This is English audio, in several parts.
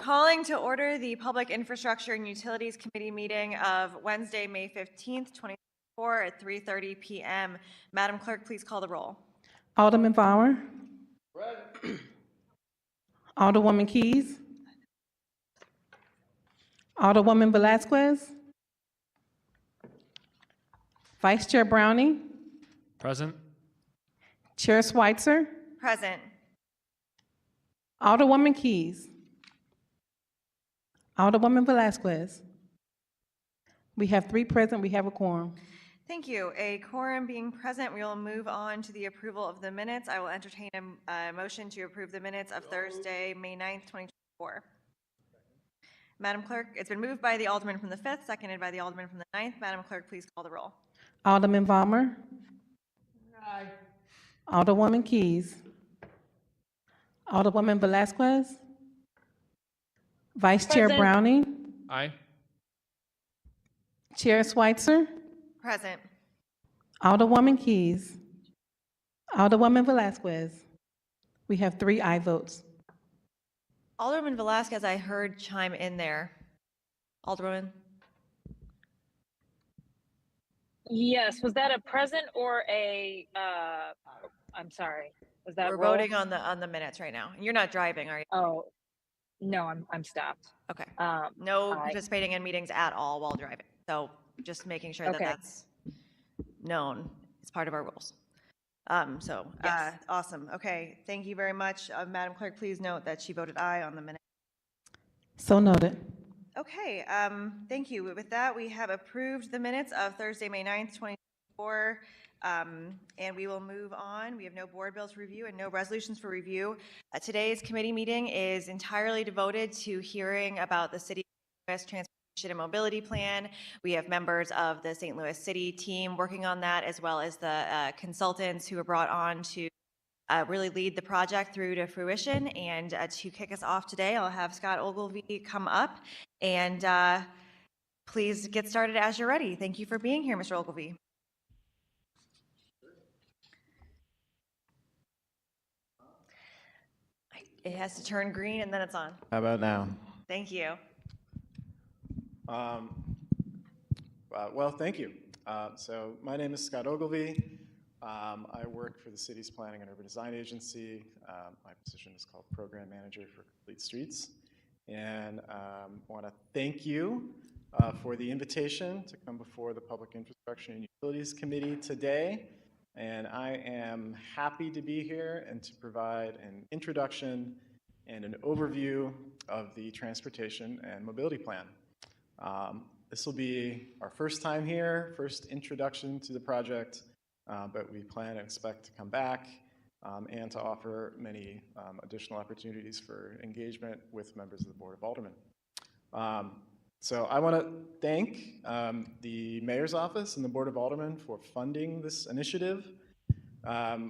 Calling to order the Public Infrastructure and Utilities Committee meeting of Wednesday, May 15th, 2024 at 3:30 p.m. Madam Clerk, please call the roll. Alderman Bauer. Alderwoman Keys. Alderwoman Velazquez. Vice Chair Browning. Present. Chair Schweitzer. Present. Alderwoman Keys. Alderwoman Velazquez. We have 3 present. We have a quorum. Thank you. A quorum being present, we will move on to the approval of the minutes. I will entertain a motion to approve the minutes of Thursday, May 9th, 2024. Madam Clerk, it's been moved by the Alderman from the 5th, seconded by the Alderman from the 9th. Madam Clerk, please call the roll. Alderman Vollmer. Aye. Alderwoman Keys. Alderwoman Velazquez. Vice Chair Browning. Aye. Chair Schweitzer. Present. Alderwoman Keys. Alderwoman Velazquez. We have 3 aye votes. Alderman Velazquez, I heard chime in there. Alderwoman? Yes, was that a present or a, I'm sorry, was that We're roll? voting on the minutes right now. You're not driving, are you? Oh, no, I'm stopped. Okay. Um, No aye. participating in meetings at all while driving. So just making sure that Okay. that's known. It's part of our rules. Yes. Awesome. Okay. Thank you very much. Madam Clerk, please note that she voted aye on the minute. So noted. Okay. Thank you. With that, we have approved the minutes of Thursday, May 9th, 2024. And we will move on. We have no board bills to review and no resolutions for review. Today's committee meeting is entirely devoted to hearing about the City of St. Louis Transportation and Mobility Plan. We have members of the St. Louis City team working on that, as well as the consultants who were brought on to really lead the project through to fruition. And to kick us off today, I'll have Scott Ogilvie come up and please get started as you're ready. Thank you for being here, Mr. Ogilvie. It has to turn green and then it's on. How about now? Thank you. Well, thank you. So my name is Scott Ogilvie. I work for the city's Planning and Urban Design Agency. My position is called Program Manager for Complete Streets. And I want to thank you for the invitation to come before the Public Infrastructure and Utilities Committee today. And I am happy to be here and to provide an introduction and an overview of the Transportation and Mobility Plan. This will be our first time here, first introduction to the project, but we plan and expect to come back and to offer many additional opportunities for engagement with members of the Board of Aldermen. So I want to thank the Mayor's Office and the Board of Aldermen for funding this initiative,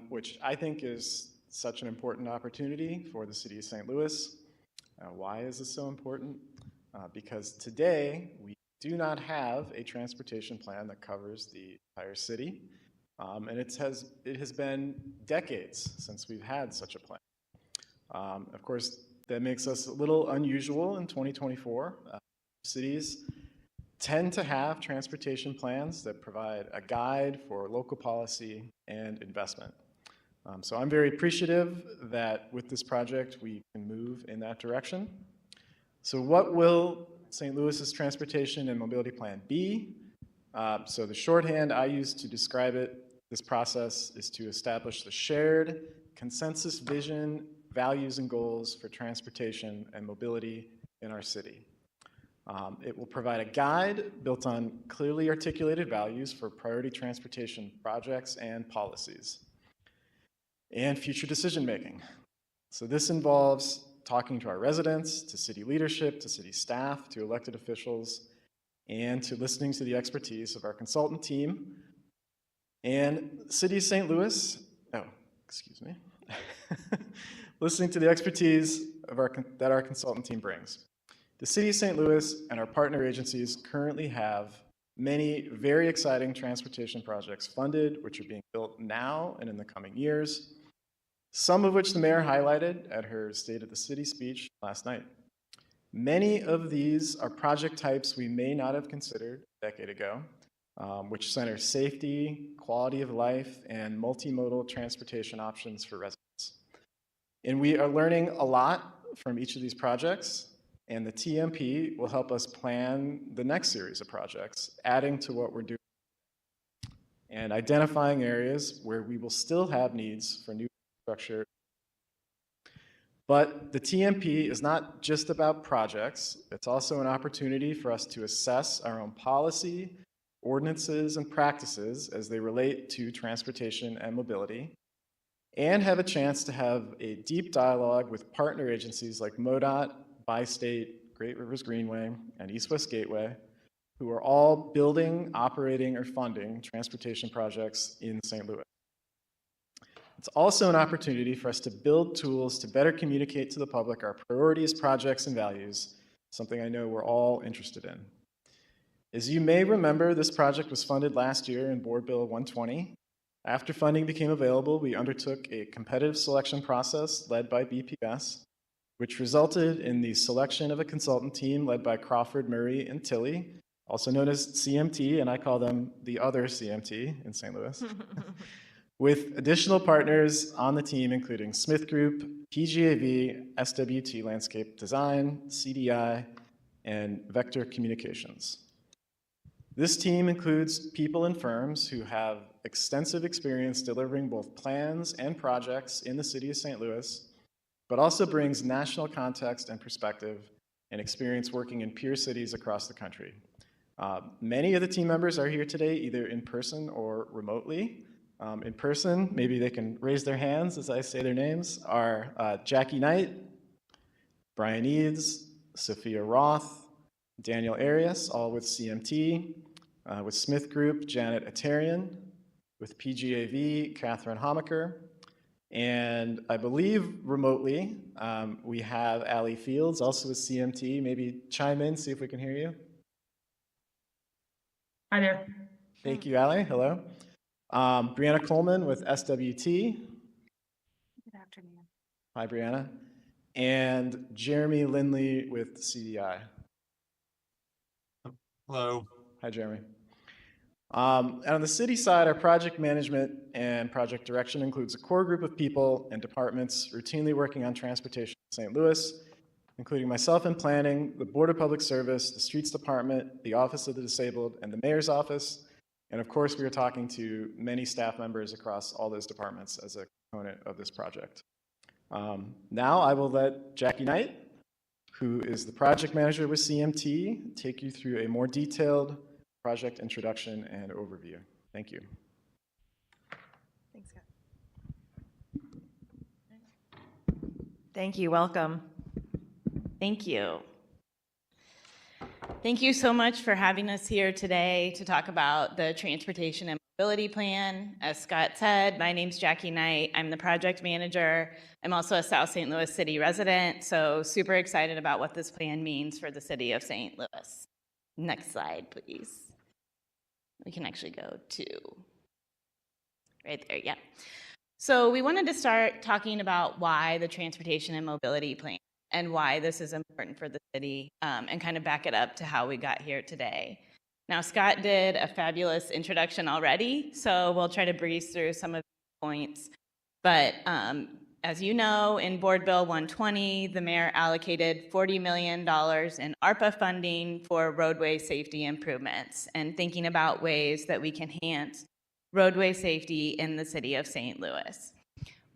which I think is such an important opportunity for the City of St. Louis. Why is this so important? Because today we do not have a transportation plan that covers the entire city, and it has been decades since we've had such a plan. Of course, that makes us a little unusual in 2024. Cities tend to have transportation plans that provide a guide for local policy and investment. So I'm very appreciative that with this project we can move in that direction. So what will St. Louis's Transportation and Mobility Plan be? So the shorthand I use to describe it, this process, is to establish the shared consensus vision, values, and goals for transportation and mobility in our city. It will provide a guide built on clearly articulated values for priority transportation projects and policies, and future decision making. So this involves talking to our residents, to city leadership, to city staff, to elected officials, and to listening to the expertise of our consultant team. And City of St. Louis, listening to the expertise of that our consultant team brings. The City of St. Louis and our partner agencies currently have many very exciting transportation projects funded, which are being built now and in the coming years, some of which the mayor highlighted at her State of the City speech last night. Many of these are project types we may not have considered a decade ago, which center safety, quality of life, and multimodal transportation options for residents. And we are learning a lot from each of these projects, and the TMP will help us plan the next series of projects, adding to what we're doing and identifying areas where we will still have needs for new infrastructure. But the TMP is not just about projects. It's also an opportunity for us to assess our own policy, ordinances, and practices as they relate to transportation and mobility, and have a chance to have a deep dialogue with partner agencies like MoDOT, Bi-State, Great Rivers Greenway, and East West Gateway, who are all building, operating, or funding transportation projects in St. Louis. It's also an opportunity for us to build tools to better communicate to the public our priorities, projects, and values, something I know we're all interested in. As you may remember, this project was funded last year in Board Bill 120. After funding became available, we undertook a competitive selection process led by BPS, which resulted in the selection of a consultant team led by Crawford, Murray, and Tilley, also known as CMT, and I call them the other CMT in St. Louis, with additional partners on the team including Smith Group, PGAV, SWT Landscape Design, CDI, and Vector Communications. This team includes people and firms who have extensive experience delivering both plans and projects in the city of St. Louis, but also brings national context and perspective and experience working in peer cities across the country. Many of the team members are here today, either in person or remotely. In person, maybe they can raise their hands as I say their names, are Jackie Knight, Brian Eads, Sophia Roth, Daniel Arias, all with CMT, with Smith Group, Janet Atarian, with PGAV, Catherine Homaker, and I believe remotely, we have Allie Fields, also with CMT. Maybe chime in, see if we can hear you. Hi there. Thank you, Allie. Hello. Brianna Coleman with SWT. Good afternoon. Hi, Brianna. And Jeremy Lindley with CDI. Hello. Hi, Jeremy. And on the city side, our project management and project direction includes a core group of people and departments routinely working on transportation in St. Louis, including myself in planning, the Board of Public Service, the Streets Department, the Office of the Disabled, and the Mayor's Office. And of course, we are talking to many staff members across all those departments as a component of this project. Now I will let Jackie Knight, who is the project manager with CMT, take you through a more detailed project introduction and overview. Thank you. Thanks, Scott. Thank you. Welcome. Thank you. Thank you so much for having us here today to talk about the Transportation and Mobility Plan. As Scott said, my name's Jackie Knight. I'm the project manager. I'm also a South St. Louis City resident, so super excited about what this plan means for the city of St. Louis. Next slide, please. We can actually go to right there, yeah. So we wanted to start talking about why the Transportation and Mobility Plan and why this is important for the city, and kind of back it up to how we got here today. Now, Scott did a fabulous introduction already, so we'll try to breeze through some of the points. But as you know, in Board Bill 120, the mayor allocated $40 million in ARPA funding for roadway safety improvements and thinking about ways that we can enhance roadway safety in the city of St. Louis.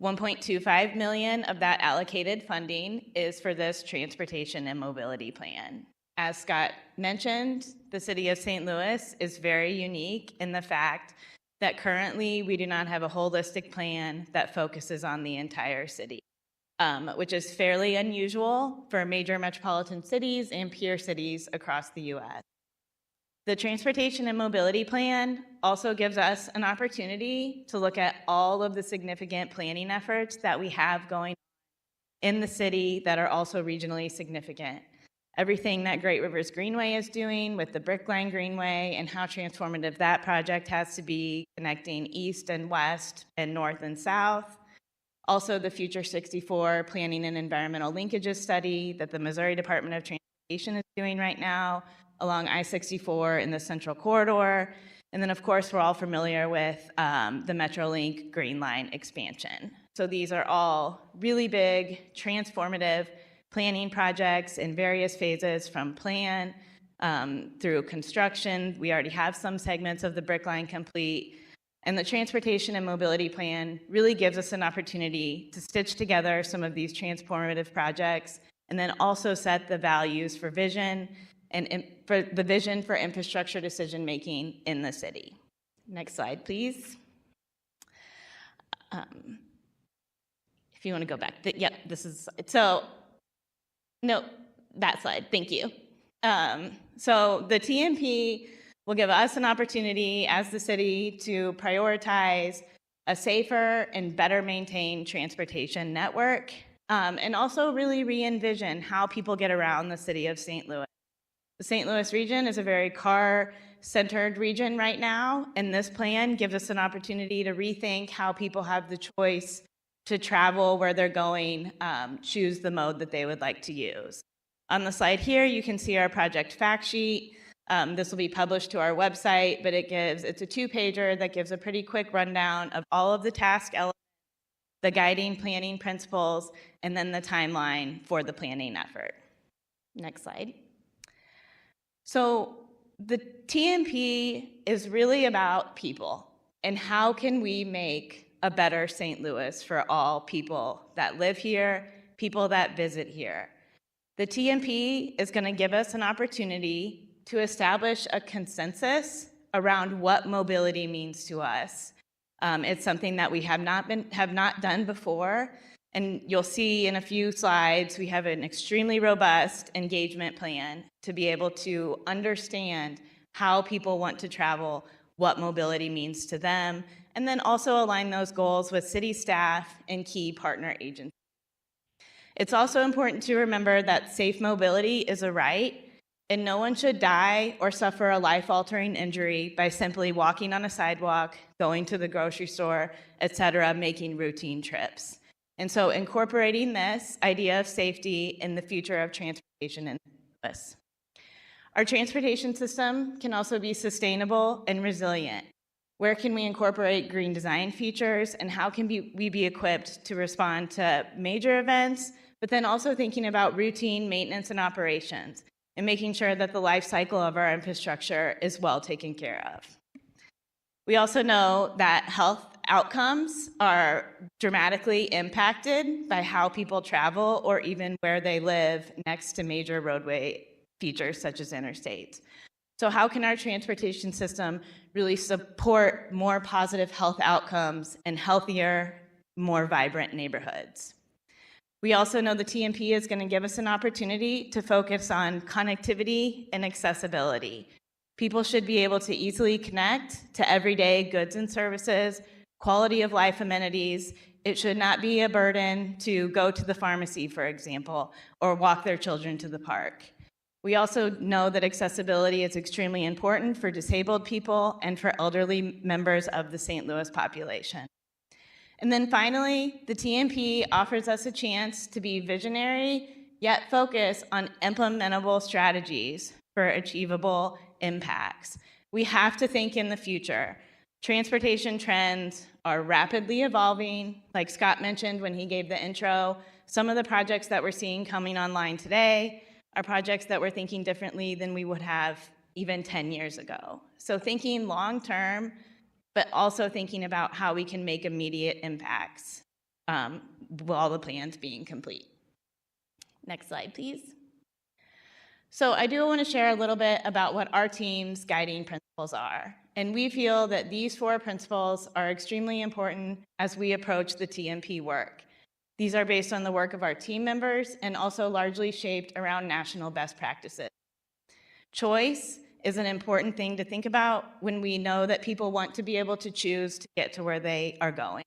1.25 million of that allocated funding is for this transportation and mobility plan. As Scott mentioned, the city of St. Louis is very unique in the fact that currently we do not have a holistic plan that focuses on the entire city, which is fairly unusual for major metropolitan cities and peer cities across the U.S. The Transportation and Mobility Plan also gives us an opportunity to look at all of the significant planning efforts that we have going in the city that are also regionally significant. Everything that Great Rivers Greenway is doing with the Brickline Greenway and how transformative that project has to be, connecting east and west and north and south. Also the Future 64 Planning and Environmental Linkages Study that the Missouri Department of Transportation is doing right now along I-64 in the Central Corridor. And then, of course, we're all familiar with the MetroLink Green Line expansion. So these are all really big, transformative planning projects in various phases, from plan through construction. We already have some segments of the Brick Line complete. And the Transportation and Mobility Plan really gives us an opportunity to stitch together some of these transformative projects and then also set the values for vision and for the vision for infrastructure decision-making in the city. Next slide, please. If you want to go back. Yep, this is, so, no, that slide, thank you. So the TMP will give us an opportunity as the city to prioritize a safer and better maintained transportation network, and also really re-envision how people get around the city of St. Louis. The St. Louis region is a very car-centered region right now, and this plan gives us an opportunity to rethink how people have the choice to travel where they're going, choose the mode that they would like to use. On the slide here, you can see our project fact sheet. This will be published to our website, but it's a 2-pager that gives a pretty quick rundown of all of the task elements, the guiding planning principles, and then the timeline for the planning effort. Next slide. So the TMP is really about people and how can we make a better St. Louis for all people that live here, people that visit here. The TMP is going to give us an opportunity to establish a consensus around what mobility means to us. It's something that we have not done before, and you'll see in a few slides we have an extremely robust engagement plan to be able to understand how people want to travel, what mobility means to them, and then also align those goals with city staff and key partner agencies. It's also important to remember that safe mobility is a right, and no one should die or suffer a life-altering injury by simply walking on a sidewalk, going to the grocery store, etc., making routine trips. And so incorporating this idea of safety in the future of transportation in this. Our transportation system can also be sustainable and resilient. Where can we incorporate green design features, and how can we be equipped to respond to major events, but then also thinking about routine maintenance and operations, and making sure that the life cycle of our infrastructure is well taken care of. We also know that health outcomes are dramatically impacted by how people travel or even where they live next to major roadway features such as interstates. So how can our transportation system really support more positive health outcomes and healthier, more vibrant neighborhoods? We also know the TMP is going to give us an opportunity to focus on connectivity and accessibility. People should be able to easily connect to everyday goods and services, quality of life amenities. It should not be a burden to go to the pharmacy, for example, or walk their children to the park. We also know that accessibility is extremely important for disabled people and for elderly members of the St. Louis population. And then finally, the TMP offers us a chance to be visionary, yet focus on implementable strategies for achievable impacts. We have to think in the future. Transportation trends are rapidly evolving. Like Scott mentioned when he gave the intro, some of the projects that we're seeing coming online today are projects that we're thinking differently than we would have even 10 years ago. So thinking long-term, but also thinking about how we can make immediate impacts while the plan's being complete. Next slide, please. So I do want to share a little bit about what our team's guiding principles are. And we feel that these 4 principles are extremely important as we approach the TMP work. These are based on the work of our team members and also largely shaped around national best practices. Choice is an important thing to think about when we know that people want to be able to choose to get to where they are going.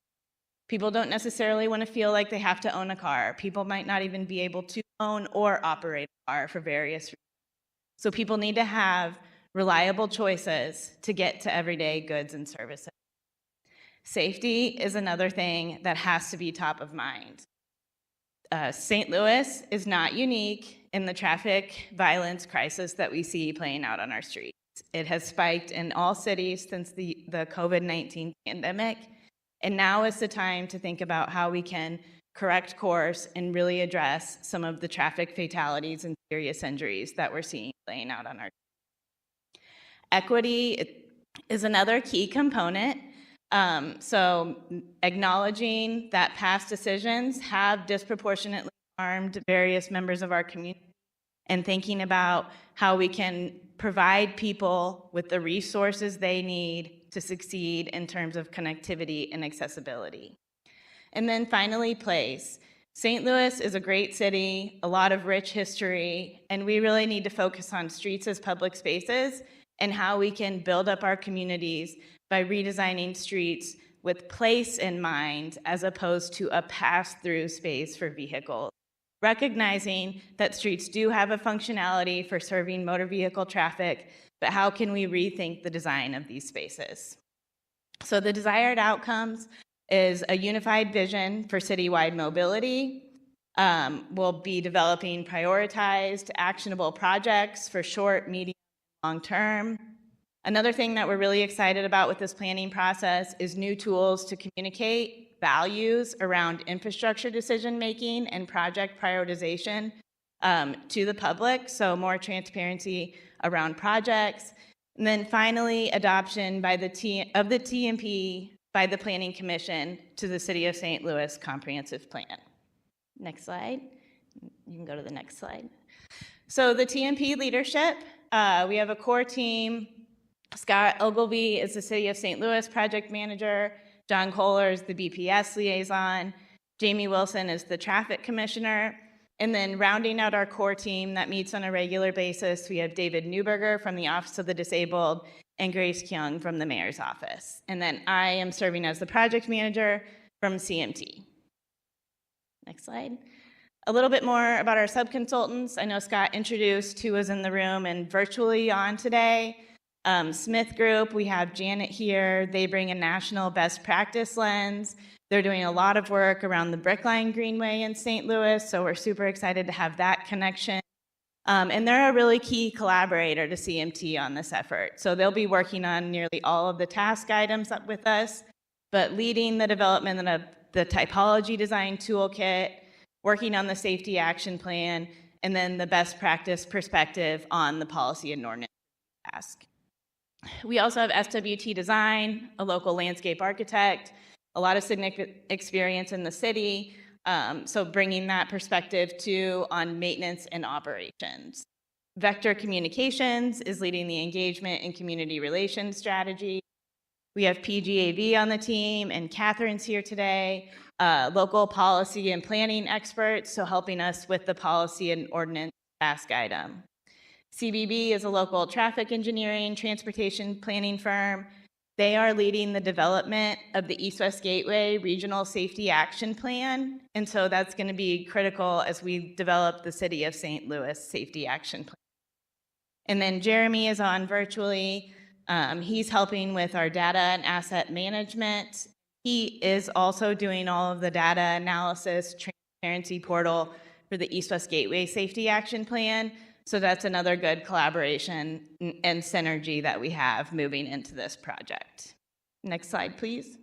People don't necessarily want to feel like they have to own a car. People might not even be able to own or operate a car for various reasons. So people need to have reliable choices to get to everyday goods and services. Safety is another thing that has to be top of mind. St. Louis is not unique in the traffic violence crisis that we see playing out on our streets. It has spiked in all cities since the COVID-19 pandemic, and now is the time to think about how we can correct course and really address some of the traffic fatalities and serious injuries that we're seeing playing out on our streets. Equity is another key component. So acknowledging that past decisions have disproportionately harmed various members of our community, and thinking about how we can provide people with the resources they need to succeed in terms of connectivity and accessibility. And then finally, place. St. Louis is a great city, a lot of rich history, and we really need to focus on streets as public spaces and how we can build up our communities by redesigning streets with place in mind as opposed to a pass-through space for vehicles. Recognizing that streets do have a functionality for serving motor vehicle traffic, but how can we rethink the design of these spaces? So the desired outcomes is a unified vision for citywide mobility. We'll be developing prioritized, actionable projects for short, medium, and long term. Another thing that we're really excited about with this planning process is new tools to communicate values around infrastructure decision-making and project prioritization to the public, so more transparency around projects. And then finally, adoption by the TMP by the Planning Commission to the City of St. Louis Comprehensive Plan. Next slide. You can go to the next slide. So the TMP leadership, we have a core team. Scott Ogilvie is the City of St. Louis project manager. John Kohler is the BPS liaison. Jamie Wilson is the traffic commissioner. And then rounding out our core team that meets on a regular basis, we have David Newberger from the Office of the Disabled and Grace Kyung from the Mayor's Office. And then I am serving as the project manager from CMT. Next slide. A little bit more about our subconsultants. I know Scott introduced who was in the room and virtually on today. Smith Group, we have Janet here. They bring a national best practice lens. They're doing a lot of work around the Brickline Greenway in St. Louis, so we're super excited to have that connection. And they're a really key collaborator to CMT on this effort. So they'll be working on nearly all of the task items up with us, but leading the development of the typology design toolkit, working on the safety action plan, and then the best practice perspective on the policy and ordinance task. We also have SWT Design, a local landscape architect, a lot of significant experience in the city, so bringing that perspective too on maintenance and operations. Vector Communications is leading the engagement and community relations strategy. We have PGAV on the team, and Catherine's here today, local policy and planning experts, so helping us with the policy and ordinance task item. CBB is a local traffic engineering, transportation planning firm. They are leading the development of the East-West Gateway Regional Safety Action Plan, and so that's going to be critical as we develop the City of St. Louis Safety Action Plan. And then Jeremy is on virtually. He's helping with our data and asset management. He is also doing all of the data analysis, transparency portal for the East-West Gateway Safety Action Plan. So that's another good collaboration and synergy that we have moving into this project. Next slide, please.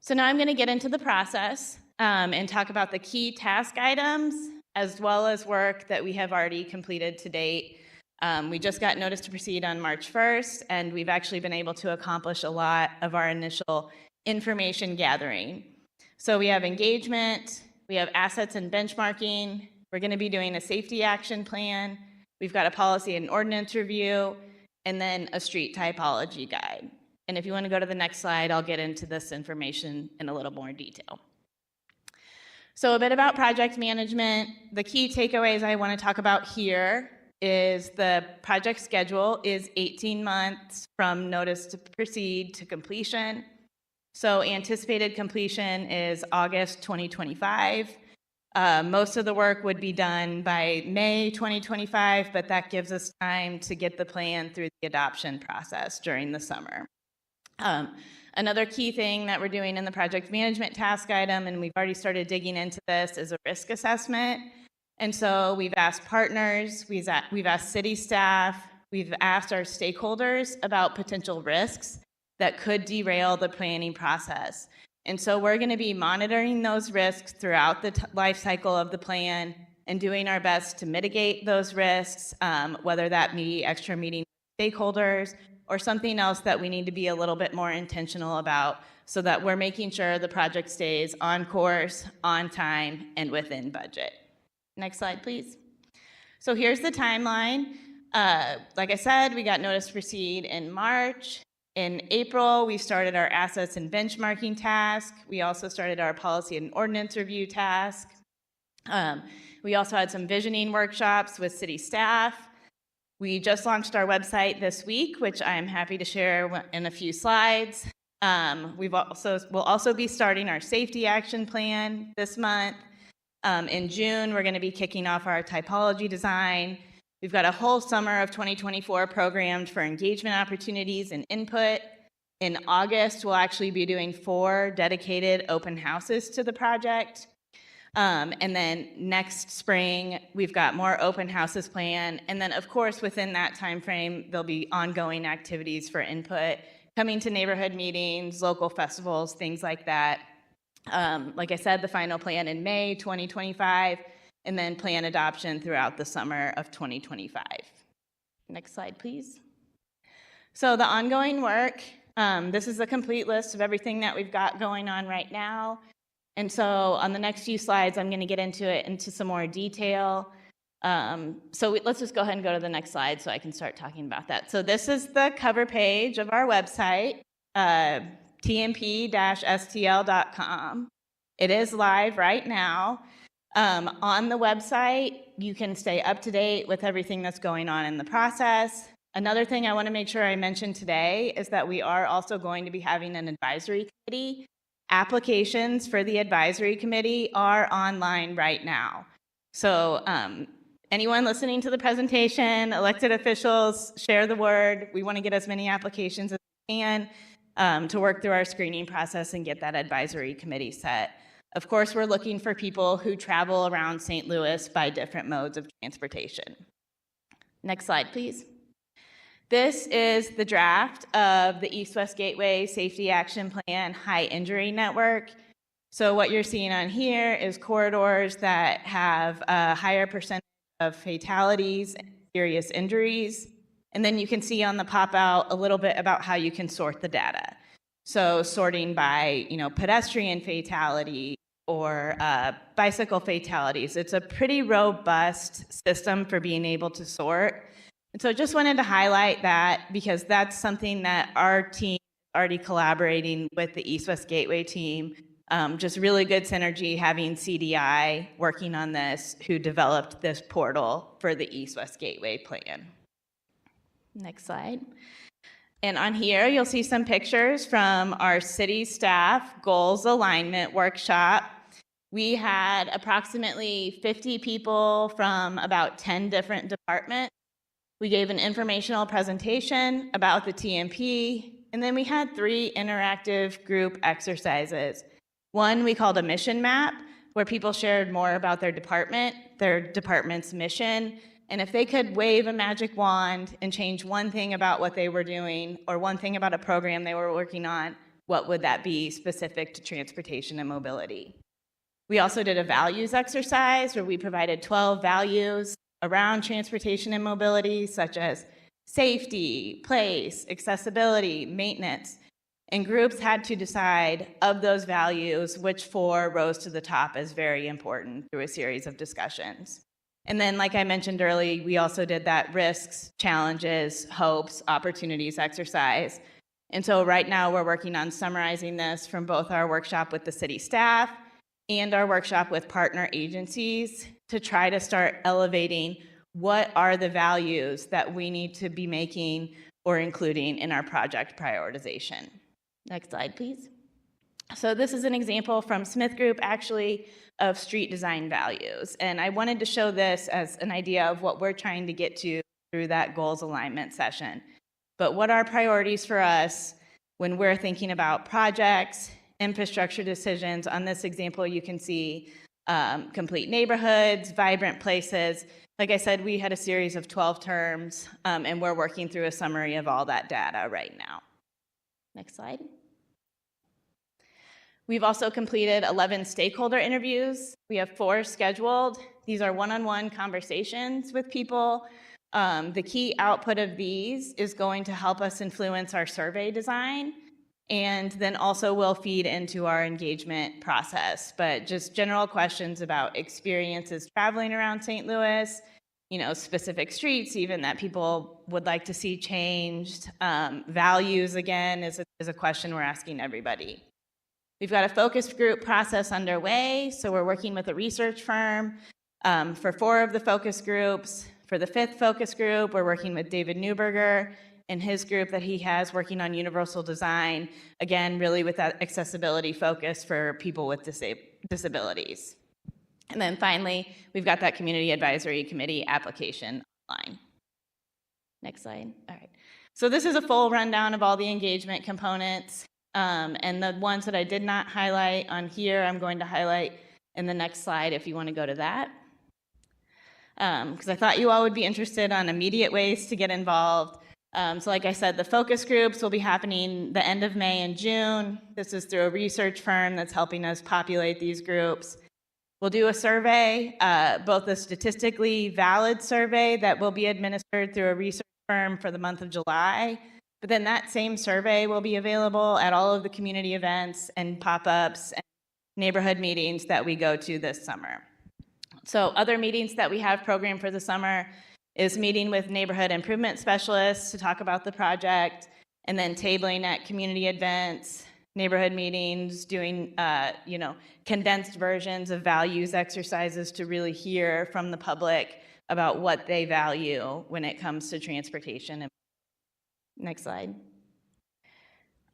So now I'm going to get into the process and talk about the key task items as well as work that we have already completed to date. We just got notice to proceed on March 1st, and we've actually been able to accomplish a lot of our initial information gathering. So we have engagement, we have assets and benchmarking. We're going to be doing a safety action plan. We've got a policy and ordinance review, and then a street typology guide. And if you want to go to the next slide, I'll get into this information in a little more detail. So a bit about project management. The key takeaways I want to talk about here is the project schedule is 18 months from notice to proceed to completion. So anticipated completion is August 2025. Most of the work would be done by May 2025, but that gives us time to get the plan through the adoption process during the summer. Another key thing that we're doing in the project management task item, and we've already started digging into this, is a risk assessment. And so we've asked partners, we've asked city staff, we've asked our stakeholders about potential risks that could derail the planning process. And so we're going to be monitoring those risks throughout the life cycle of the plan and doing our best to mitigate those risks, whether that be extra meeting stakeholders or something else that we need to be a little bit more intentional about so that we're making sure the project stays on course, on time, and within budget. Next slide, please. So here's the timeline. Like I said, we got notice to proceed in March. In April, we started our assets and benchmarking task. We also started our policy and ordinance review task. We also had some visioning workshops with city staff. We just launched our website this week, which I am happy to share in a few slides. We'll also be starting our safety action plan this month. In June, we're going to be kicking off our typology design. We've got a whole summer of 2024 programmed for engagement opportunities and input. In August, we'll actually be doing 4 dedicated open houses to the project. And then next spring, we've got more open houses planned. And then, of course, within that time frame, there'll be ongoing activities for input, coming to neighborhood meetings, local festivals, things like that. Like I said, the final plan in May 2025, and then plan adoption throughout the summer of 2025. Next slide, please. So the ongoing work, this is a complete list of everything that we've got going on right now. And so on the next few slides, I'm going to get into some more detail. So let's just go ahead and go to the next slide so I can start talking about that. So this is the cover page of our website, tmp-stl.com. It is live right now. On the website, you can stay up to date with everything that's going on in the process. Another thing I want to make sure I mention today is that we are also going to be having an advisory committee. Applications for the advisory committee are online right now. So anyone listening to the presentation, elected officials, share the word. We want to get as many applications as we can to work through our screening process and get that advisory committee set. Of course, we're looking for people who travel around St. Louis by different modes of transportation. Next slide, please. This is the draft of the East-West Gateway Safety Action Plan High Injury Network. So what you're seeing on here is corridors that have a higher percentage of fatalities and serious injuries. And then you can see on the pop-out a little bit about how you can sort the data. So sorting by, pedestrian fatality or bicycle fatalities. It's a pretty robust system for being able to sort. And so I just wanted to highlight that because that's something that our team is already collaborating with the East-West Gateway team. Just really good synergy having CDI working on this, who developed this portal for the East-West Gateway plan. Next slide. And on here, you'll see some pictures from our city staff goals alignment workshop. We had approximately 50 people from about 10 different departments. We gave an informational presentation about the TMP, and then we had 3 interactive group exercises. One we called a mission map, where people shared more about their department's mission, and if they could wave a magic wand and change one thing about what they were doing or one thing about a program they were working on, what would that be specific to transportation and mobility? We also did a values exercise where we provided 12 values around transportation and mobility, such as safety, place, accessibility, maintenance. And groups had to decide of those values which 4 rose to the top as very important through a series of discussions. And then, like I mentioned earlier, we also did that risks, challenges, hopes, opportunities exercise. And so right now we're working on summarizing this from both our workshop with the city staff and our workshop with partner agencies to try to start elevating what are the values that we need to be making or including in our project prioritization. Next slide, please. So this is an example from Smith Group, actually, of street design values. And I wanted to show this as an idea of what we're trying to get to through that goals alignment session. But what are priorities for us when we're thinking about projects, infrastructure decisions? On this example, you can see complete neighborhoods, vibrant places. Like I said, we had a series of 12 terms, and we're working through a summary of all that data right now. Next slide. We've also completed 11 stakeholder interviews. We have 4 scheduled. These are one-on-one conversations with people. The key output of these is going to help us influence our survey design, and then also will feed into our engagement process. But just general questions about experiences traveling around St. Louis, you know, specific streets even that people would like to see changed. Values, again, is a question we're asking everybody. We've got a focus group process underway, so we're working with a research firm for 4 of the focus groups. For the 5th focus group, we're working with David Newberger and his group that he has working on universal design, again, really with that accessibility focus for people with disabilities. And then finally, we've got that community advisory committee application online. Next slide. All right. So this is a full rundown of all the engagement components. And the ones that I did not highlight on here, I'm going to highlight in the next slide if you want to go to that. Because I thought you all would be interested on immediate ways to get involved. So like I said, the focus groups will be happening the end of May and June. This is through a research firm that's helping us populate these groups. We'll do a survey, both a statistically valid survey that will be administered through a research firm for the month of July, but then that same survey will be available at all of the community events and pop-ups and neighborhood meetings that we go to this summer. So other meetings that we have programmed for the summer is meeting with neighborhood improvement specialists to talk about the project, and then tabling at community events, neighborhood meetings, doing condensed versions of values exercises to really hear from the public about what they value when it comes to transportation. Next slide.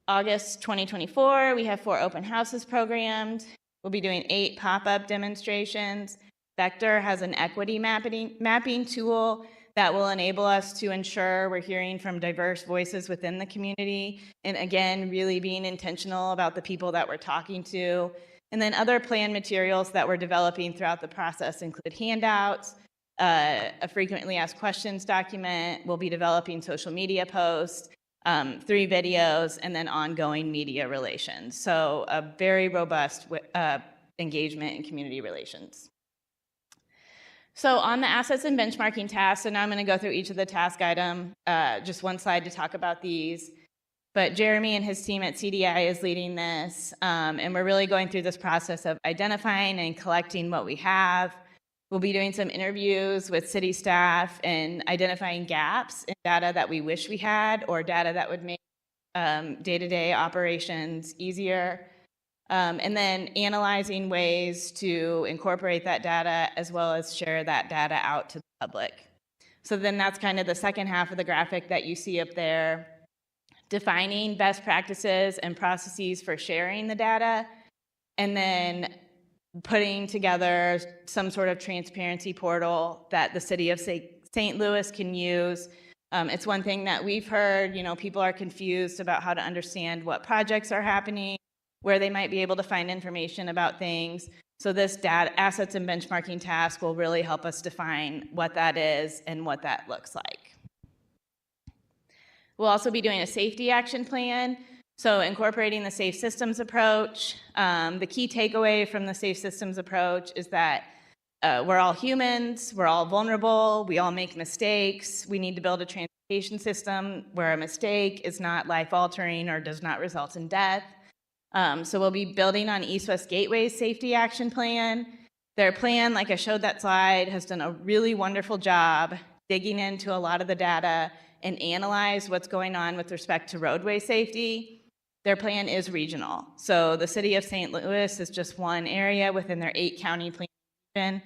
August 2024, we have 4 open houses programmed. We'll be doing 8 pop-up demonstrations. Vector has an equity mapping tool that will enable us to ensure we're hearing from diverse voices within the community, and again, really being intentional about the people that we're talking to. And then other plan materials that we're developing throughout the process include handouts, a frequently asked questions document. We'll be developing social media posts, 3 videos, and then ongoing media relations. So a very robust engagement in community relations. So on the assets and benchmarking tasks, so now I'm going to go through each of the task item, just one slide to talk about these. But Jeremy and his team at CDI is leading this, and we're really going through this process of identifying and collecting what we have. We'll be doing some interviews with city staff and identifying gaps in data that we wish we had, or data that would make day-to-day operations easier. And then analyzing ways to incorporate that data as well as share that data out to the public. So then that's kind of the second half of the graphic that you see up there, defining best practices and processes for sharing the data, and then putting together some sort of transparency portal that the city of St. Louis can use. It's one thing that we've heard, people are confused about how to understand what projects are happening, where they might be able to find information about things. So this data assets and benchmarking task will really help us define what that is and what that looks like. We'll also be doing a safety action plan, so incorporating the safe systems approach. The key takeaway from the safe systems approach is that we're all humans, we're all vulnerable, we all make mistakes. We need to build a transportation system where a mistake is not life-altering or does not result in death. So we'll be building on East West Gateway's safety action plan. Their plan, like I showed that slide, has done a really wonderful job digging into a lot of the data and analyze what's going on with respect to roadway safety. Their plan is regional. So the city of St. Louis is just one area within their 8-county plan.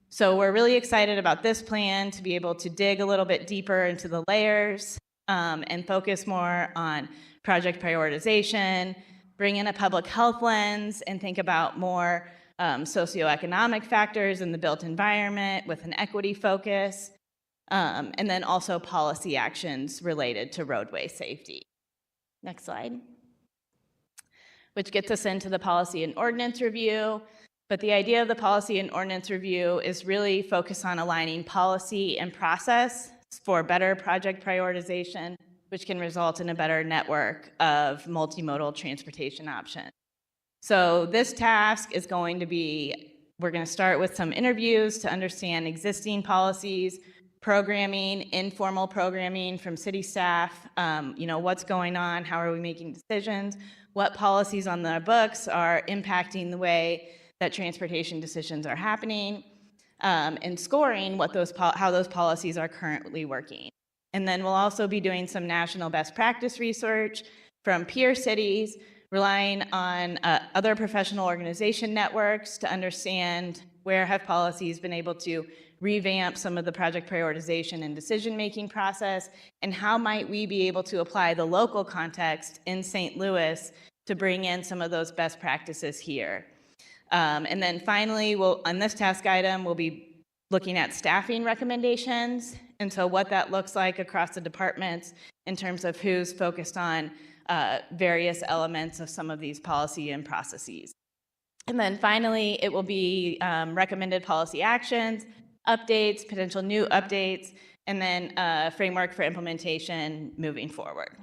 So we're really excited about this plan to be able to dig a little bit deeper into the layers and focus more on project prioritization, bring in a public health lens, and think about more socioeconomic factors in the built environment with an equity focus, and then also policy actions related to roadway safety. Next slide. Which gets us into the policy and ordinance review. But the idea of the policy and ordinance review is really focused on aligning policy and process for better project prioritization, which can result in a better network of multimodal transportation options. So this task is going to be, we're going to start with some interviews to understand existing policies, programming, informal programming from city staff, what's going on, how are we making decisions, what policies on the books are impacting the way that transportation decisions are happening, and scoring how those policies are currently working. And then we'll also be doing some national best practice research from peer cities, relying on other professional organization networks to understand where have policies been able to revamp some of the project prioritization and decision-making process, and how might we be able to apply the local context in St. Louis to bring in some of those best practices here. And then finally, on this task item, we'll be looking at staffing recommendations, and so what that looks like across the departments in terms of who's focused on various elements of some of these policy and processes. And then finally, it will be recommended policy actions, updates, potential new updates, and then a framework for implementation moving forward.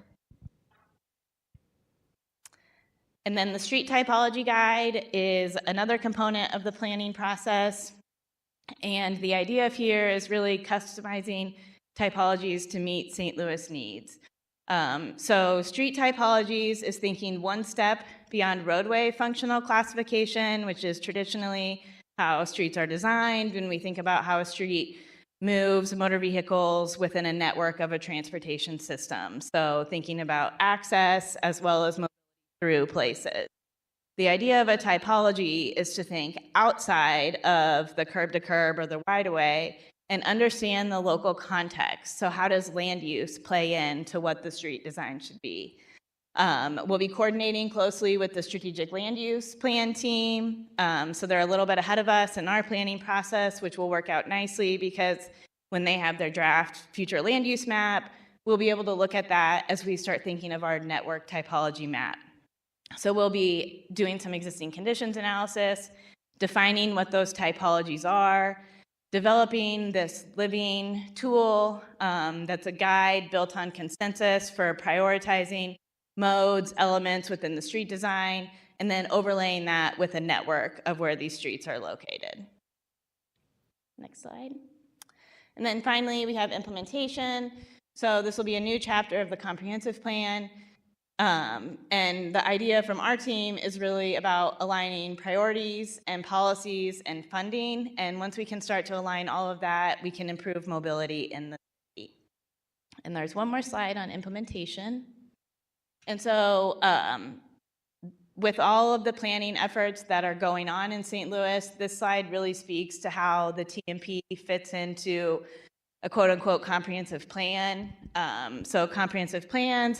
And then the street typology guide is another component of the planning process. And the idea here is really customizing typologies to meet St. Louis needs. So street typologies is thinking one step beyond roadway functional classification, which is traditionally how streets are designed when we think about how a street moves motor vehicles within a network of a transportation system. So thinking about access as well as mobility through places. The idea of a typology is to think outside of the curb to curb or the right of way and understand the local context. So how does land use play into what the street design should be? We'll be coordinating closely with the strategic land use plan team. So they're a little bit ahead of us in our planning process, which will work out nicely because when they have their draft future land use map, we'll be able to look at that as we start thinking of our network typology map. So we'll be doing some existing conditions analysis, defining what those typologies are, developing this living tool that's a guide built on consensus for prioritizing modes, elements within the street design, and then overlaying that with a network of where these streets are located. Next slide. And then finally, we have implementation. So this will be a new chapter of the comprehensive plan. And the idea from our team is really about aligning priorities and policies and funding. And once we can start to align all of that, we can improve mobility in the city. And there's one more slide on implementation. And so with all of the planning efforts that are going on in St. Louis, this slide really speaks to how the TMP fits into a quote unquote comprehensive plan. So comprehensive plans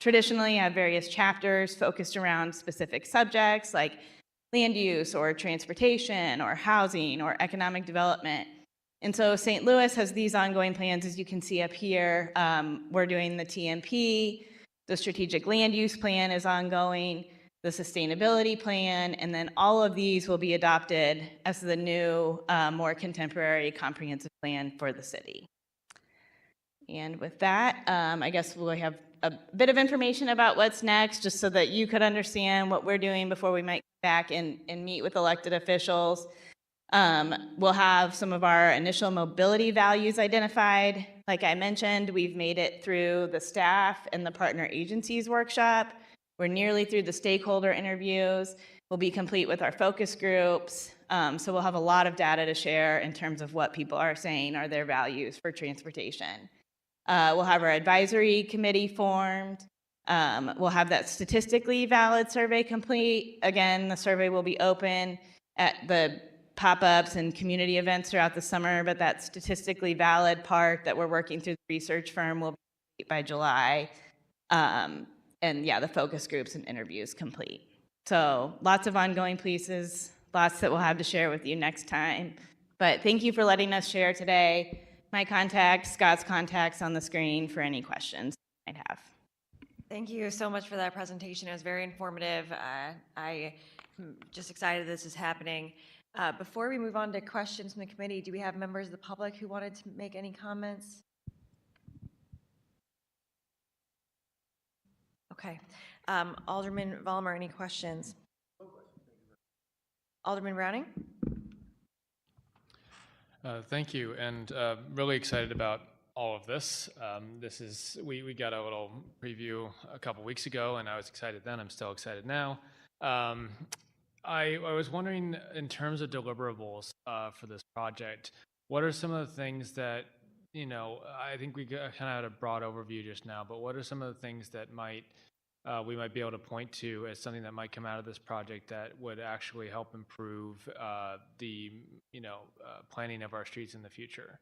traditionally have various chapters focused around specific subjects like land use or transportation or housing or economic development. And so St. Louis has these ongoing plans, as you can see up here. We're doing the TMP, the strategic land use plan is ongoing, the sustainability plan, and then all of these will be adopted as the new, more contemporary comprehensive plan for the city. And with that, I guess we'll have a bit of information about what's next, just so that you could understand what we're doing before we might come back and meet with elected officials. We'll have some of our initial mobility values identified. Like I mentioned, we've made it through the staff and the partner agencies workshop. We're nearly through the stakeholder interviews. We'll be complete with our focus groups. So we'll have a lot of data to share in terms of what people are saying are their values for transportation. We'll have our advisory committee formed. We'll have that statistically valid survey complete. Again, the survey will be open at the pop-ups and community events throughout the summer, but that statistically valid part that we're working through the research firm will be by July. And yeah, the focus groups and interviews complete. So lots of ongoing pieces, lots that we'll have to share with you next time. But thank you for letting us share today. My contact, Scott's contacts on the screen for any questions you might have. Thank you so much for that presentation. It was very informative. I just excited this is happening. Before we move on to questions from the committee, do we have members of the public who wanted to make any comments? Okay. Alderman Vollmer, any questions? Alderman Browning? Thank you, and really excited about all of this. We got a little preview a couple weeks ago, and I was excited then. I'm still excited now. I was wondering, in terms of deliverables for this project, what are some of the things that, I think we kind of had a broad overview just now, but what are some of the things that we might be able to point to as something that might come out of this project that would actually help improve the planning of our streets in the future?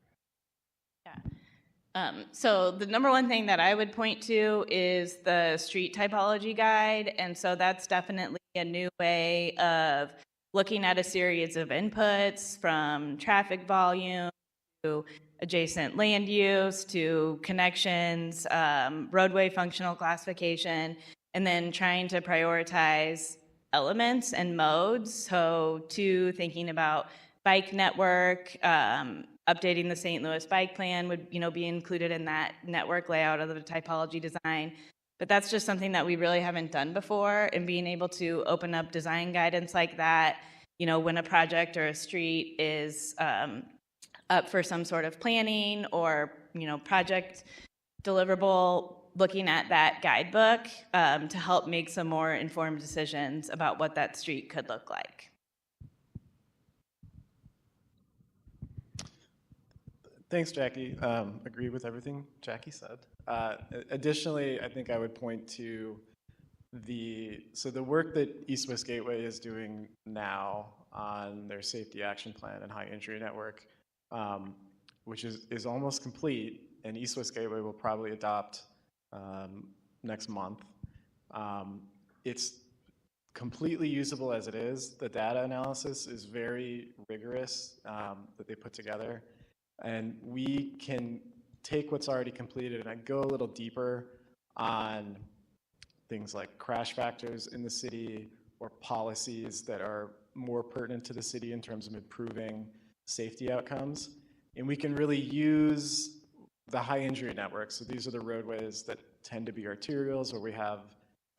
Yeah. So the number one thing that I would point to is the street typology guide. And so that's definitely a new way of looking at a series of inputs, from traffic volume to adjacent land use to connections, roadway functional classification, and then trying to prioritize elements and modes. So thinking about bike network, updating the St. Louis bike plan would be included in that network layout of the typology design. But that's just something that we really haven't done before, and being able to open up design guidance like that, when a project or a street is up for some sort of planning or project deliverable, looking at that guidebook to help make some more informed decisions about what that street could look like. Thanks, Jackie. Agree with everything Jackie said. Additionally, I think I would point to the work that East West Gateway is doing now on their safety action plan and high injury network, which is almost complete, and East West Gateway will probably adopt next month. It's completely usable as it is. The data analysis is very rigorous that they put together. And we can take what's already completed and go a little deeper on things like crash factors in the city or policies that are more pertinent to the city in terms of improving safety outcomes. And we can really use the high injury network. So these are the roadways that tend to be arterials, where we have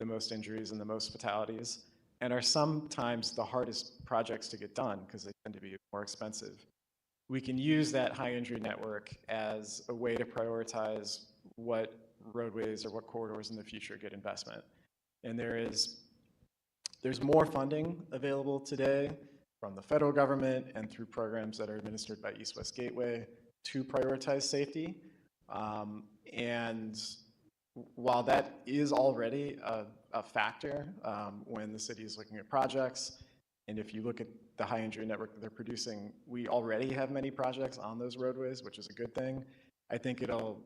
the most injuries and the most fatalities, and are sometimes the hardest projects to get done because they tend to be more expensive. We can use that high injury network as a way to prioritize what roadways or what corridors in the future get investment. And there's more funding available today from the federal government and through programs that are administered by East West Gateway to prioritize safety. And while that is already a factor when the city is looking at projects, and if you look at the high injury network that they're producing, we already have many projects on those roadways, which is a good thing. I think it'll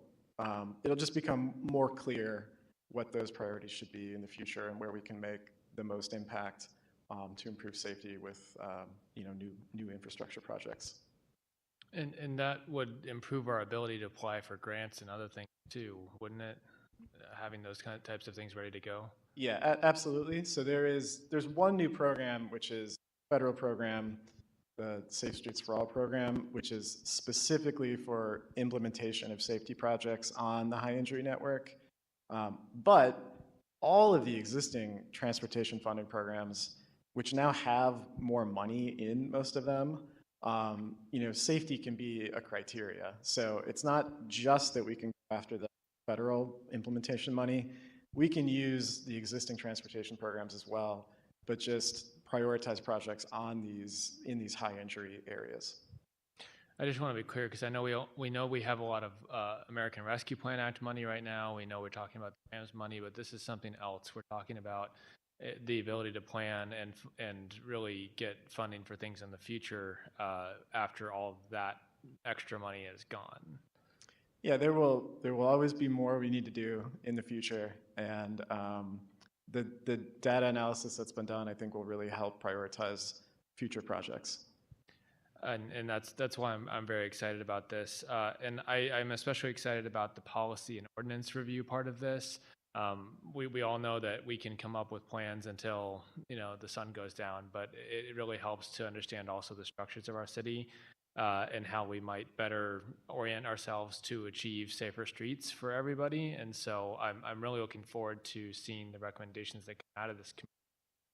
just become more clear what those priorities should be in the future and where we can make the most impact to improve safety with new infrastructure projects. And that would improve our ability to apply for grants and other things too, wouldn't it? Having those kind of types of things ready to go. Yeah, absolutely. So there's one new program, which is a federal program, the Safe Streets for All program, which is specifically for implementation of safety projects on the high injury network. But all of the existing transportation funding programs, which now have more money in most of them, safety can be a criteria. So it's not just that we can go after the federal implementation money. We can use the existing transportation programs as well, but just prioritize projects in these high injury areas. I just want to be clear, because I know we have a lot of American Rescue Plan Act money right now. We know we're talking about the RAMS money, but this is something else. We're talking about the ability to plan and really get funding for things in the future after all of that extra money is gone. Yeah, there will always be more we need to do in the future, and the data analysis that's been done, I think, will really help prioritize future projects. And that's why I'm very excited about this, and I'm especially excited about the policy and ordinance review part of this. We all know that we can come up with plans until, the sun goes down, but it really helps to understand also the structures of our city and how we might better orient ourselves to achieve safer streets for everybody. And so I'm really looking forward to seeing the recommendations that come out of this committee.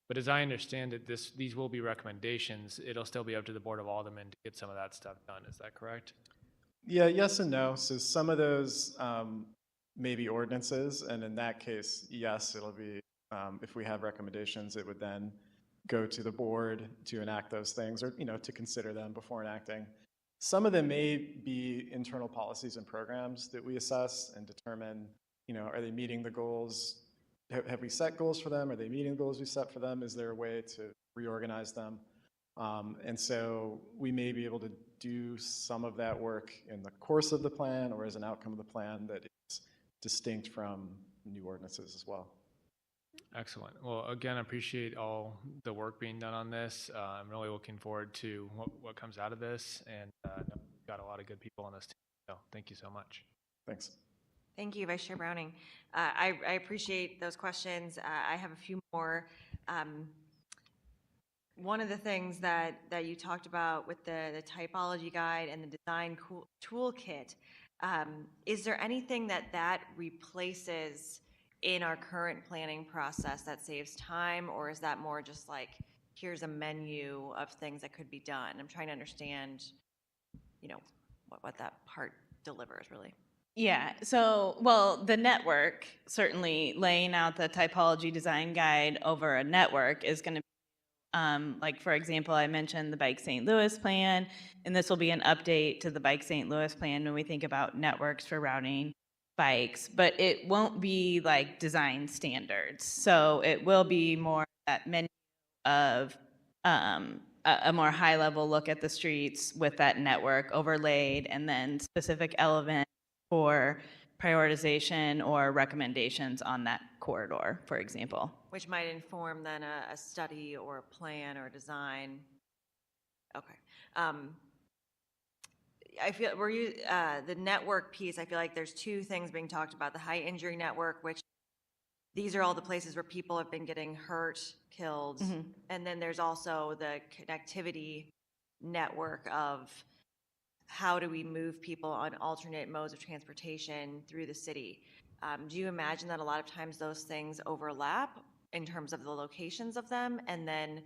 But as I understand it, these will be recommendations. It'll still be up to the Board of Aldermen to get some of that stuff done. Is that correct? Yeah, yes and no. So some of those may be ordinances, and in that case, yes, it'll be, if we have recommendations, it would then go to the board to enact those things, or, to consider them before enacting. Some of them may be internal policies and programs that we assess and determine, are they meeting the goals? Have we set goals for them? Are they meeting the goals we set for them? Is there a way to reorganize them? And so we may be able to do some of that work in the course of the plan or as an outcome of the plan that is distinct from new ordinances as well. Excellent. Well, again, I appreciate all the work being done on this. I'm really looking forward to what comes out of this, and we've got a lot of good people on this team. So thank you so much. Thanks. Thank you, Vice Chair Browning. I appreciate those questions. I have a few more. One of the things that you talked about with the typology guide and the design toolkit, is there anything that replaces in our current planning process that saves time, or is that more just like, here's a menu of things that could be done? I'm trying to understand, what that part delivers, really. Yeah, so, well, the network, certainly laying out the typology design guide over a network is going to be, like, for example, I mentioned the Bike St. Louis plan, and this will be an update to the Bike St. Louis plan when we think about networks for routing bikes, but it won't be like design standards. So it will be more that menu of a more high level look at the streets with that network overlaid, and then specific elements for prioritization or recommendations on that corridor, for example. Which might inform then a study or a plan or design. Okay. I feel the network piece, I feel like there's two things being talked about. The high injury network, which these are all the places where people have been getting hurt, killed. Mm-hmm. And then there's also the connectivity network of how do we move people on alternate modes of transportation through the city. Do you imagine that a lot of times those things overlap in terms of the locations of them? And then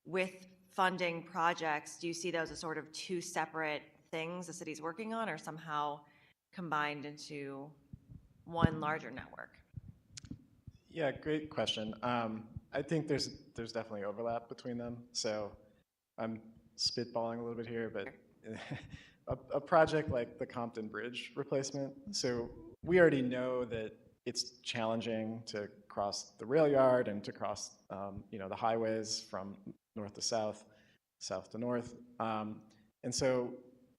with funding projects, do you see those as sort of two separate things the city's working on, or somehow combined into one larger network? Yeah, great question. I think there's definitely overlap between them. So I'm spitballing a little bit here, but a project like the Compton Bridge replacement. So we already know that it's challenging to cross the rail yard and to cross, the highways from north to south, south to north. And so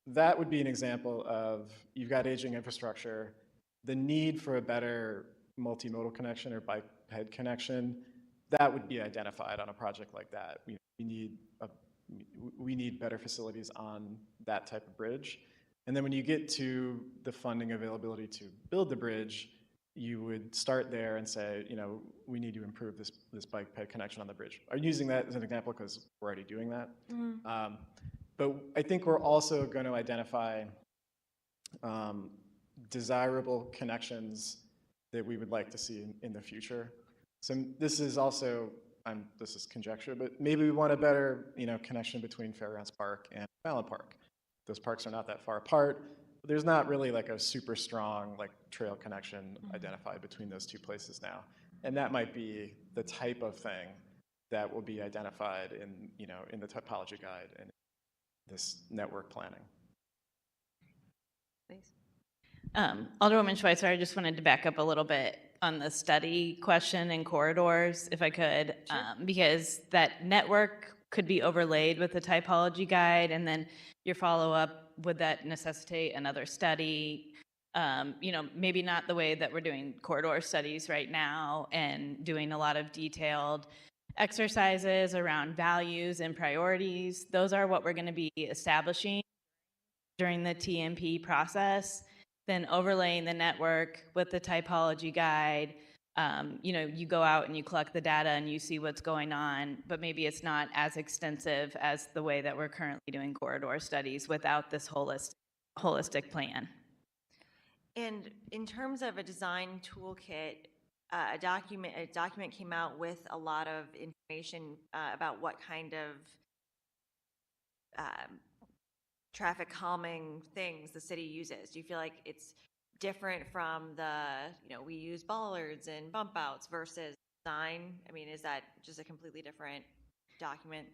that would be an example of, you've got aging infrastructure, the need for a better multimodal connection or bike-ped connection, that would be identified on a project like that. We need better facilities on that type of bridge. And then when you get to the funding availability to build the bridge, you would start there and say, we need to improve this bike-ped connection on the bridge. I'm using that as an example because we're already doing that. Mm-hmm. But I think we're also going to identify desirable connections that we would like to see in the future. So this is also, this is conjecture, but maybe we want a better, connection between Fairgrounds Park and Fallon Park. Those parks are not that far apart. There's not really like a super strong trail connection identified between those two places now. And that might be the type of thing that will be identified in the typology guide and this network planning. Please. Alderwoman Schweitzer, I just wanted to back up a little bit on the study question and corridors, if I could, because that network could be overlaid with the typology guide, and then your follow-up, would that necessitate another study? Maybe not the way that we're doing corridor studies right now and doing a lot of detailed exercises around values and priorities. Those are what we're going to be establishing during the TMP process. Then overlaying the network with the typology guide, you go out and you collect the data and you see what's going on, but maybe it's not as extensive as the way that we're currently doing corridor studies without this holistic plan. And in terms of a design toolkit, a document came out with a lot of information about what kind of traffic calming things the city uses. Do you feel like it's different from we use bollards and bump outs versus design? I mean, is that just a completely different document?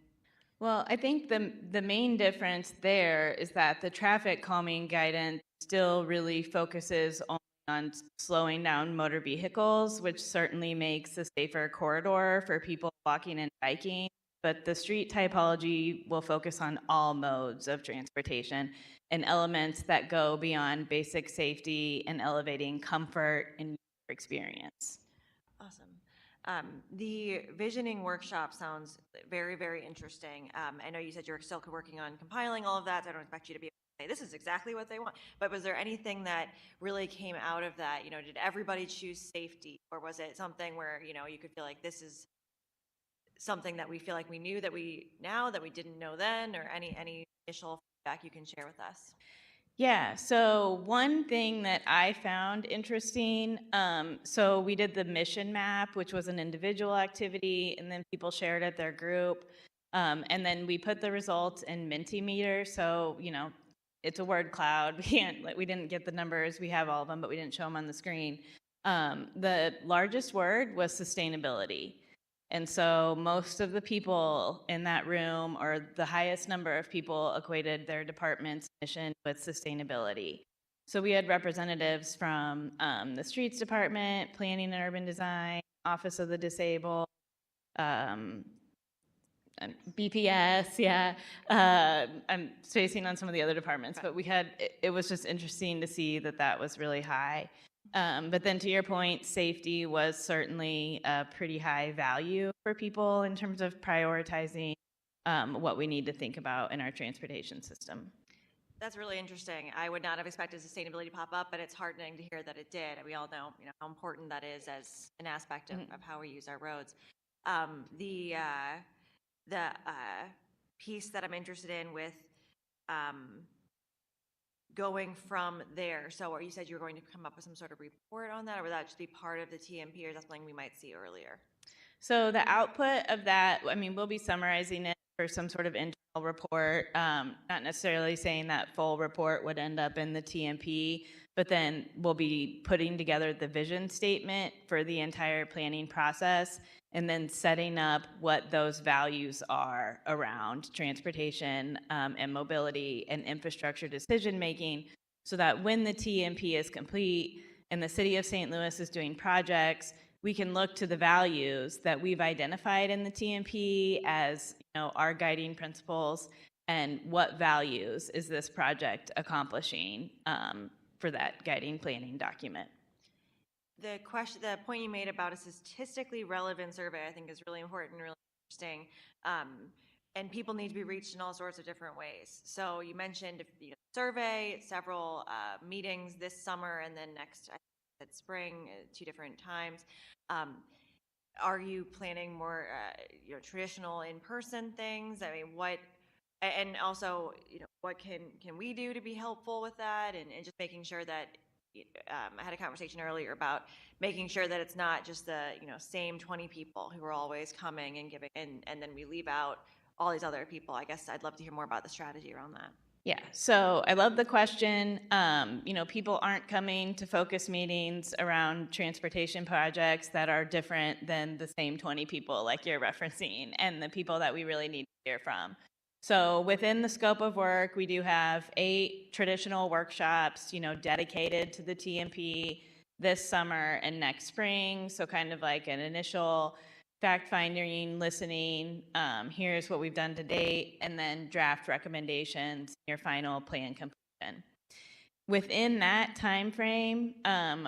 Well, I think the main difference there is that the traffic calming guidance still really focuses on slowing down motor vehicles, which certainly makes a safer corridor for people walking and biking. But the street typology will focus on all modes of transportation and elements that go beyond basic safety and elevating comfort and user experience. Awesome. The visioning workshop sounds very, very interesting. I know you said you're still working on compiling all of that, so I don't expect you to be able to say this is exactly what they want. But was there anything that really came out of that? Did everybody choose safety, or was it something where you could feel like this is something that we feel like we knew that we didn't know then, or any initial feedback you can share with us? Yeah, so one thing that I found interesting, so we did the mission map, which was an individual activity, and then people shared at their group. And then we put the results in Mentimeter, so, it's a word cloud. We didn't get the numbers, we have all of them, but we didn't show them on the screen. The largest word was sustainability. And so most of the people in that room, or the highest number of people, equated their department's mission with sustainability. So we had representatives from the Streets Department, Planning and Urban Design, Office of the Disabled, BPS, yeah. I'm spacing on some of the other departments, but it was just interesting to see that was really high. But then to your point, safety was certainly a pretty high value for people in terms of prioritizing what we need to think about in our transportation system. That's really interesting. I would not have expected sustainability to pop up, but it's heartening to hear that it did. We all know, how important that is as an aspect of how we use our roads. The piece that I'm interested in with going from there. So you said you were going to come up with some sort of report on that, or would that just be part of the TMP, or is that something we might see earlier? So the output of that, we'll be summarizing it for some sort of internal report, not necessarily saying that full report would end up in the TMP, but then we'll be putting together the vision statement for the entire planning process, and then setting up what those values are around transportation and mobility and infrastructure decision-making, so that when the TMP is complete and the City of St. Louis is doing projects, we can look to the values that we've identified in the TMP as our guiding principles, and what values is this project accomplishing for that guiding planning document. The point you made about a statistically relevant survey, I think, is really important, really interesting. And people need to be reached in all sorts of different ways. So you mentioned survey, several meetings this summer, and then next at spring, 2 different times. Are you planning more traditional in-person things? I mean, and also what can we do to be helpful with that, and just making sure that I had a conversation earlier about making sure that it's not just the same 20 people who are always coming and giving, and then we leave out all these other people. I guess I'd love to hear more about the strategy around that. Yeah, so I love the question. People aren't coming to focus meetings around transportation projects that are different than the same 20 people like you're referencing, and the people that we really need to hear from. So within the scope of work, we do have 8 traditional workshops, dedicated to the TMP this summer and next spring. So kind of like an initial fact-finding, listening, here's what we've done to date, and then draft recommendations, your final plan completion. Within that time frame,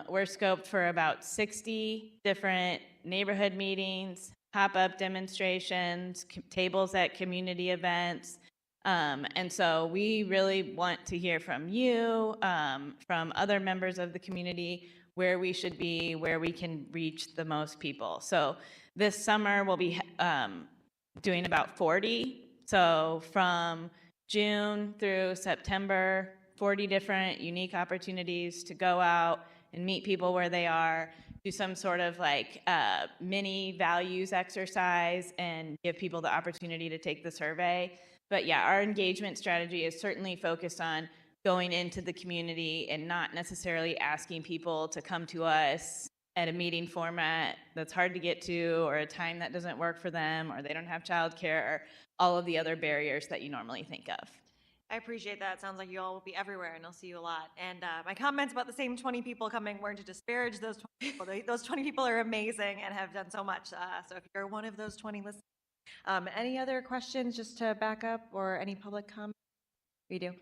we're scoped for about 60 different neighborhood meetings, pop-up demonstrations, tables at community events. And so we really want to hear from you, from other members of the community, where we should be, where we can reach the most people. So this summer, we'll be doing about 40. So from June through September, 40 different unique opportunities to go out and meet people where they are, do some sort of like mini values exercise and give people the opportunity to take the survey. But yeah, our engagement strategy is certainly focused on going into the community and not necessarily asking people to come to us at a meeting format that's hard to get to, or a time that doesn't work for them, or they don't have childcare, or all of the other barriers that you normally think of. I appreciate that. It sounds like you all will be everywhere, and I'll see you a lot. And my comments about the same 20 people coming weren't to disparage those 20 people. Those 20 people are amazing and have done so much. So if you're one of those 20 listeners, any other questions just to back up, or any public comment? We do.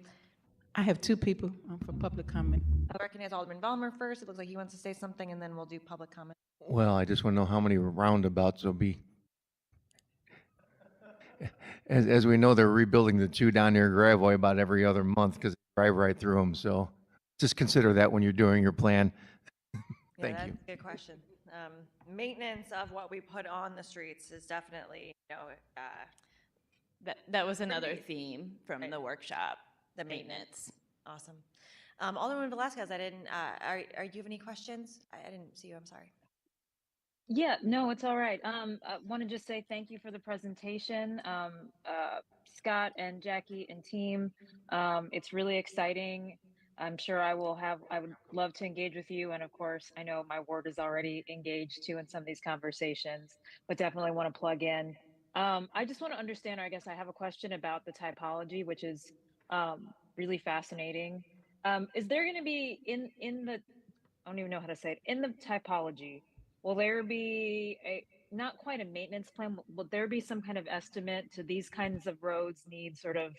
I have two people for public comment. I recognize Alderman Vollmer first. It looks like he wants to say something, and then we'll do public comment. Well, I just want to know how many roundabouts will be. As we know, they're rebuilding the two down near Gravois about every other month because they drive right through them. So just consider that when you're doing your plan. Thank That's you. a good question. Maintenance of what we put on the streets is definitely, That was another Right. theme from Right. the workshop, the maintenance. Awesome. Alderman Velasquez, I didn't, are you have any questions? I didn't see you, I'm sorry. Yeah, no, it's all right. I want to just say thank you for the presentation, Scott and Jackie and team. It's really exciting. I'm sure I would love to engage with you. And of course, I know my ward is already engaged too in some of these conversations, but definitely want to plug in. I just want to understand, or I guess I have a question about the typology, which is really fascinating. Is there going to be in the, I don't even know how to say it, in the typology, will there be not quite a maintenance plan, will there be some kind of estimate to these kinds of roads need sort of,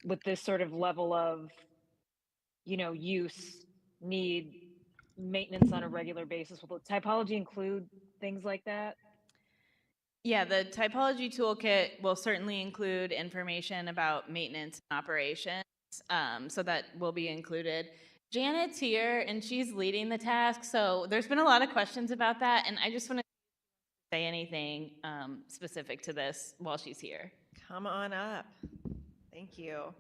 with this sort of level of, use, need maintenance on a regular basis? Will the typology include things like that? Yeah, the typology toolkit will certainly include information about maintenance and operations, so that will be included. Janet's here and she's leading the task, so there's been a lot of questions about that, and I just want to say anything specific to this while she's here. Come on up. Thank you.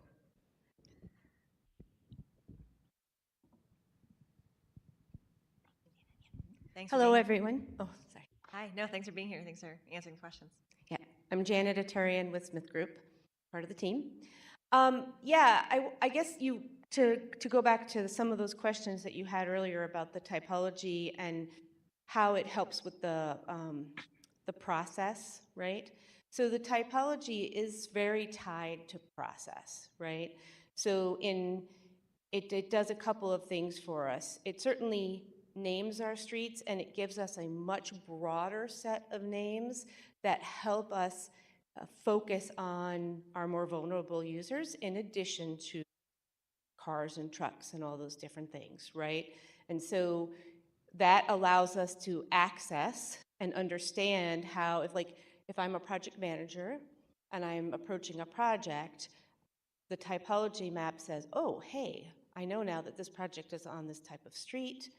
Thanks. for Hello, being- everyone. Oh, sorry. Hi, no, thanks for being here. Thanks for answering questions. Yeah, I'm Janet Atarian with Smith Group, part of the team. I guess to go back to some of those questions that you had earlier about the typology and how it helps with the process, right? So the typology is very tied to process, right? So it does a couple of things for us. It certainly names our streets, and it gives us a much broader set of names that help us focus on our more vulnerable users, in addition to cars and trucks and all those different things, right? And so that allows us to access and understand how, if I'm a project manager and I'm approaching a project, the typology map says, oh, hey, I know now that this project is on this type of street.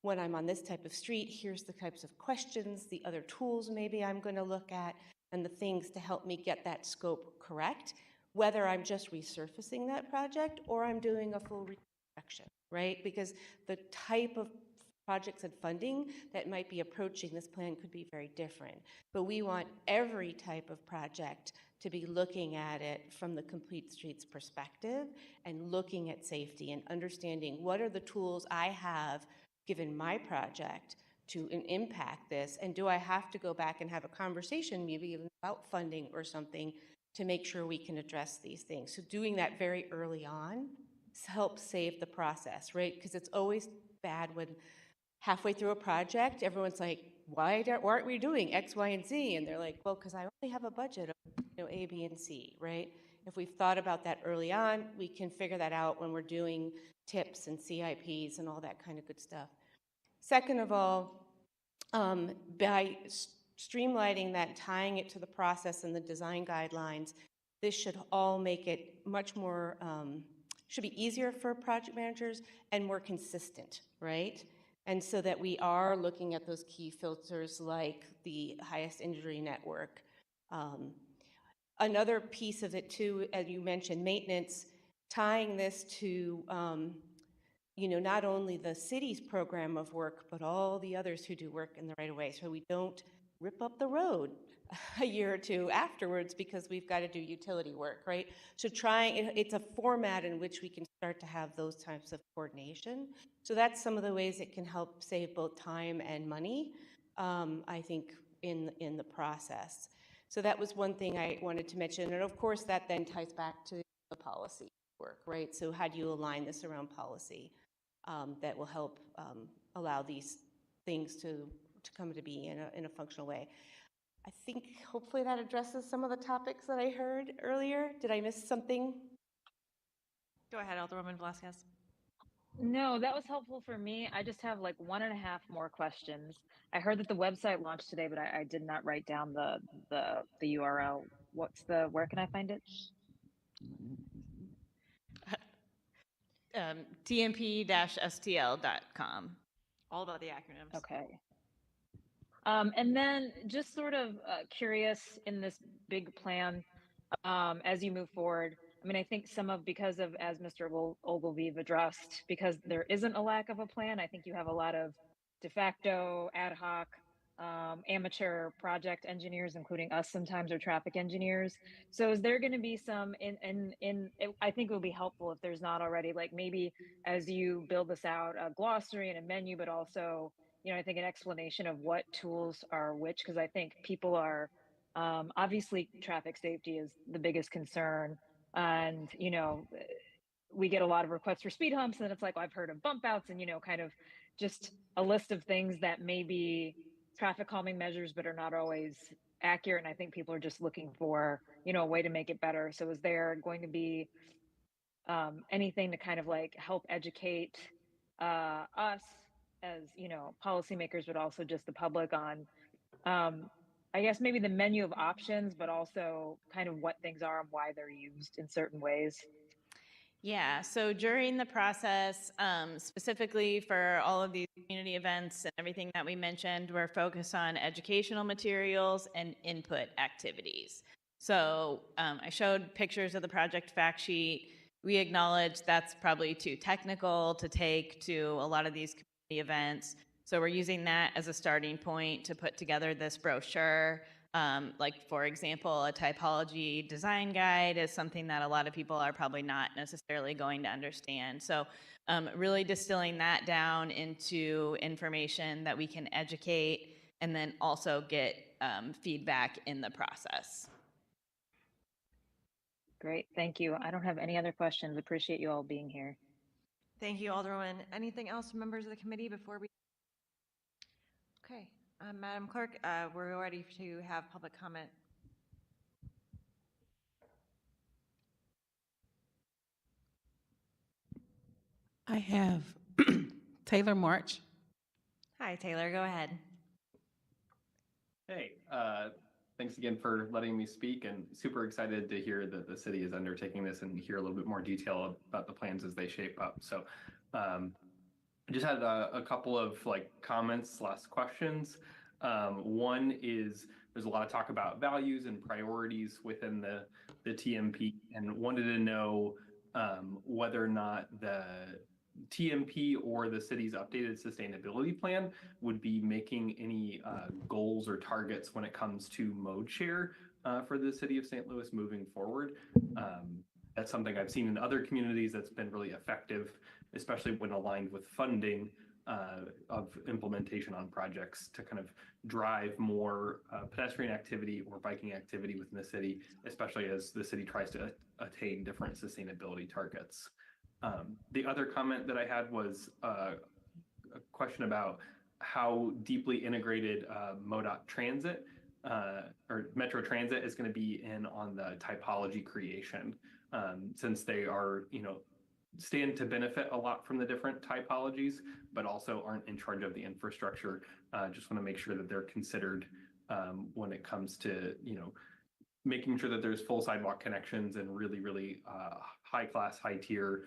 When I'm on this type of street, here's the types of questions, the other tools maybe I'm going to look at, and the things to help me get that scope correct, whether I'm just resurfacing that project or I'm doing a full reconstruction, right? Because the type of projects and funding that might be approaching this plan could be very different. But we want every type of project to be looking at it from the complete streets perspective and looking at safety and understanding what are the tools I have given my project to impact this, and do I have to go back and have a conversation maybe even about funding or something to make sure we can address these things. So doing that very early on helps save the process, right? Because it's always bad when halfway through a project, everyone's like, why aren't we doing X, Y, and Z? And they're like, well, because I only have a budget of A, B, and C, right? If we've thought about that early on, we can figure that out when we're doing tips and CIPs and all that kind of good stuff. Second of all, by streamlining that, tying it to the process and the design guidelines, this should all make it much more should be easier for project managers and more consistent, right? And so that we are looking at those key filters like the highest injury network. Another piece of it too, as you mentioned, maintenance, tying this to not only the city's program of work, but all the others who do work in the right of way, so we don't rip up the road a year or two afterwards because we've got to do utility work, right? So it's a format in which we can start to have those types of coordination. So that's some of the ways it can help save both time and money, I think, in the process. So that was one thing I wanted to mention. And of course, that then ties back to the policy work, right? So how do you align this around policy that will help allow these things to come to be in a functional way? I think hopefully that addresses some of the topics that I heard earlier. Did I miss something? Go ahead, Alderwoman Velasquez. No, that was helpful for me. I just have like 1.5 more questions. I heard that the website launched today, but I did not write down the URL. Where can I find it? tmp-stl.com. All about the acronyms. Okay. And then just sort of curious in this big plan, as you move forward. I mean, I think because of, as Mr. Ogilvie addressed, because there isn't a lack of a plan, I think you have a lot of de facto, ad hoc, amateur project engineers, including us sometimes, or traffic engineers. So is there going to be some I think it would be helpful if there's not already, like maybe as you build this out, a glossary and a menu, but also, I think an explanation of what tools are which, because I think people are, obviously traffic safety is the biggest concern. And, we get a lot of requests for speed humps, and it's like, well, I've heard of bump outs, and, kind of just a list of things that may be traffic calming measures, but are not always accurate. And I think people are just looking for, a way to make it better. So is there going to be anything to kind of like help educate us as, policymakers, but also just the public on, I guess maybe the menu of options, but also kind of what things are and why they're used in certain ways? Yeah, so during the process, specifically for all of these community events and everything that we mentioned, we're focused on educational materials and input activities. So I showed pictures of the project fact sheet. We acknowledge that's probably too technical to take to a lot of these community events. So we're using that as a starting point to put together this brochure. Like, for example, a typology design guide is something that a lot of people are probably not necessarily going to understand. So really distilling that down into information that we can educate and then also get feedback in the process. Great, thank you. I don't have any other questions. Appreciate you all being here. Thank you, Alderwoman. Anything else from members of the committee before we? Okay, Madam Clerk, we're ready to have public comment. I have Taylor March. Hi, Taylor, go ahead. Hey, thanks again for letting me speak, and super excited to hear that the city is undertaking this and hear a little bit more detail about the plans as they shape up. So I just had a couple of comments / questions. One is there's a lot of talk about values and priorities within the TMP, and wanted to know whether or not the TMP or the city's updated sustainability plan would be making any goals or targets when it comes to mode share for the city of St. Louis moving forward. That's something I've seen in other communities that's been really effective, especially when aligned with funding of implementation on projects to kind of drive more pedestrian activity or biking activity within the city, especially as the city tries to attain different sustainability targets. The other comment that I had was a question about how deeply integrated MoDOT Transit or Metro Transit is going to be in on the typology creation, since they are, stand to benefit a lot from the different typologies, but also aren't in charge of the infrastructure. Just want to make sure that they're considered when it comes to, making sure that there's full sidewalk connections and really high class, high tier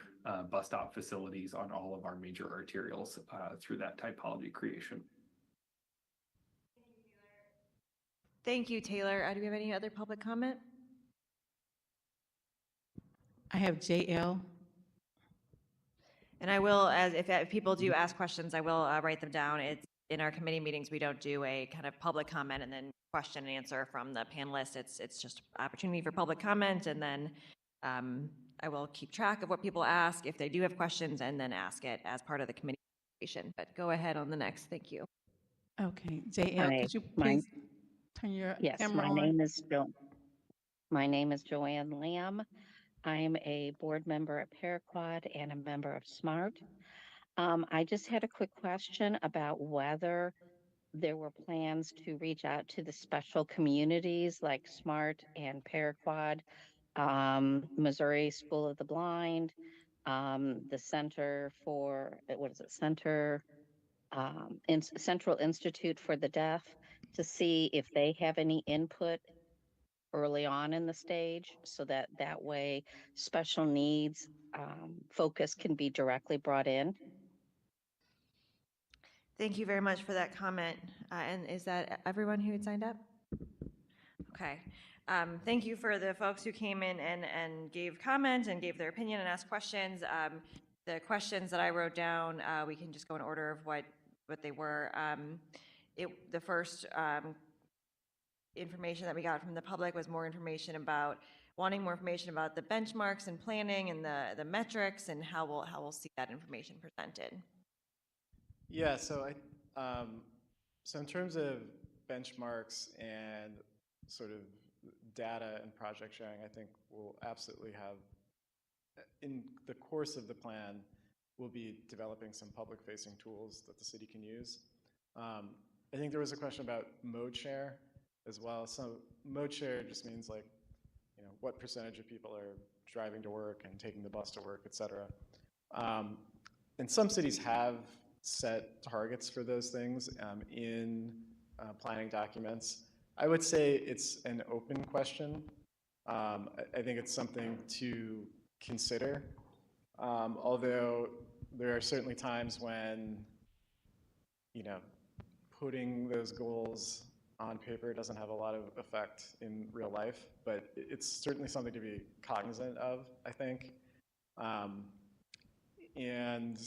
bus stop facilities on all of our major arterials through that typology creation. Thank you, Taylor. Do we have any other public comment? I have JL. And I will, as if people do ask questions, I will write them down. It's in our committee meetings, we don't do a kind of public comment and then question and answer from the panelists. It's just opportunity for public comment, and then I will keep track of what people ask if they do have questions, and then ask it as part of the committee conversation. But go ahead on the next. Thank you. Okay, JL, Hi, could you my- please turn your Yes, camera my on? name is Joanne Lamb. I'm a board member at Paraquad and a member of SMART. I just had a quick question about whether there were plans to reach out to the special communities like SMART and Paraquad, Missouri School of the Blind, the Center for, Central Institute for the Deaf, to see if they have any input early on in the stage, so that way special needs focus can be directly brought in. Thank you very much for that comment. And is that everyone who had signed up? Okay. Thank you for the folks who came in and gave comment and gave their opinion and asked questions. The questions that I wrote down, we can just go in order of what they were. The first information that we got from the public was wanting more information about the benchmarks and planning and the metrics, and how we'll see that information presented. Yeah, so so in terms of benchmarks and sort of data and project sharing, I think we'll absolutely have, in the course of the plan, we'll be developing some public-facing tools that the city can use. I think there was a question about mode share as well. So mode share just means, like, you know, what percentage of people are driving to work and taking the bus to work, et cetera. And some cities have set targets for those things in planning documents. I would say it's an open question. I think it's something to consider, although there are certainly times when, you know, putting those goals on paper doesn't have a lot of effect in real life, but it's certainly something to be cognizant of, I think. And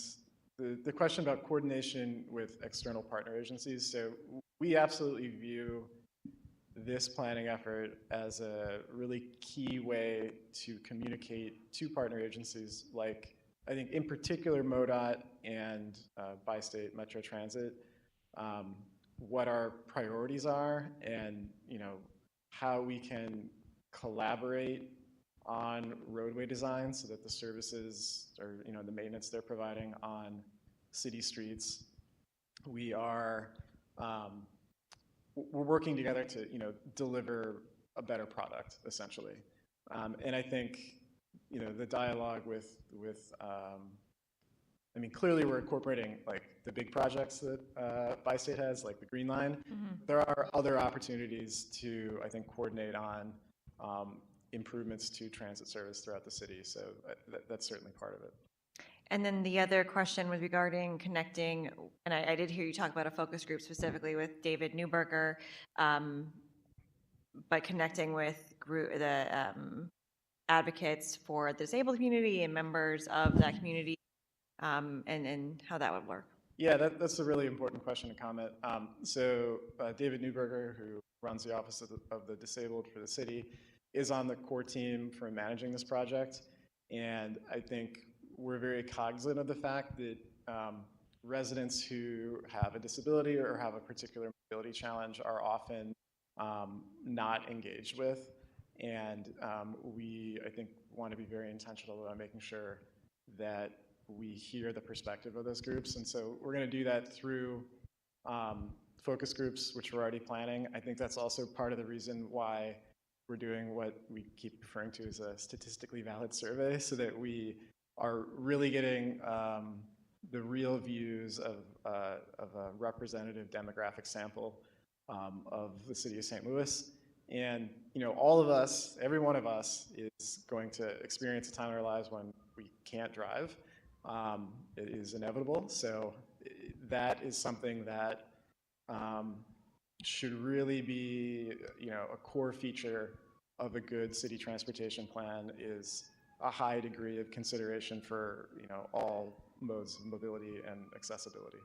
the question about coordination with external partner agencies, so we absolutely view this planning effort as a really key way to communicate to partner agencies, like, I think in particular MoDOT and Bi-State Metro Transit, what our priorities are, and, you know, how we can collaborate on roadway design so that the services, or, you know, the maintenance they're providing on city streets, we are we're working together to, you know, deliver a better product, essentially. And I think, you know, the dialogue with I mean, clearly we're incorporating, like, the big projects that Bi-State has, like the Green Line. Mm-hmm. There are other opportunities to, I think, coordinate on improvements to transit service throughout the city. So that's certainly part of it. And then the other question was regarding connecting, and I did hear you talk about a focus group specifically with David Newberger, but connecting with the advocates for the disabled community and members of that community, and how that would work. Yeah, that's a really important question to comment. So David Newberger, who runs the Office of the Disabled for the city, is on the core team for managing this project. And I think we're very cognizant of the fact that residents who have a disability or have a particular mobility challenge are often not engaged with. And we, I think, want to be very intentional about making sure that we hear the perspective of those groups. And so we're going to do that through focus groups, which we're already planning. I think that's also part of the reason why we're doing what we keep referring to as a statistically valid survey, so that we are really getting the real views of a representative demographic sample of the city of St. Louis. And, all of us, every one of us is going to experience a time in our lives when we can't drive. It is inevitable. So that is something that should really be, a core feature of a good city transportation plan is a high degree of consideration for, all modes of mobility and accessibility.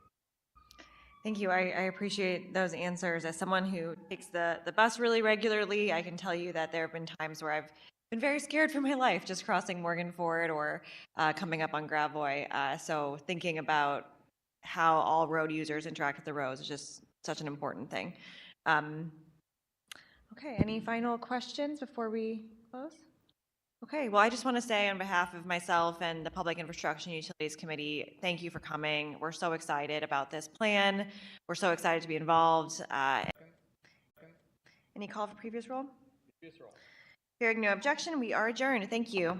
Thank you. I appreciate those answers. As someone who takes the bus really regularly, I can tell you that there have been times where I've been very scared for my life just crossing Morgan Ford or coming up on Gravois. So thinking about how all road users interact with the roads is just such an important thing. Okay, any final questions before we close? Okay, well, I just want to say on behalf of myself and the Public Infrastructure and Utilities Committee, thank you for coming. We're so excited about this plan. We're so excited to be involved. Any call for previous roll? Hearing no objection, we are adjourned. Thank you.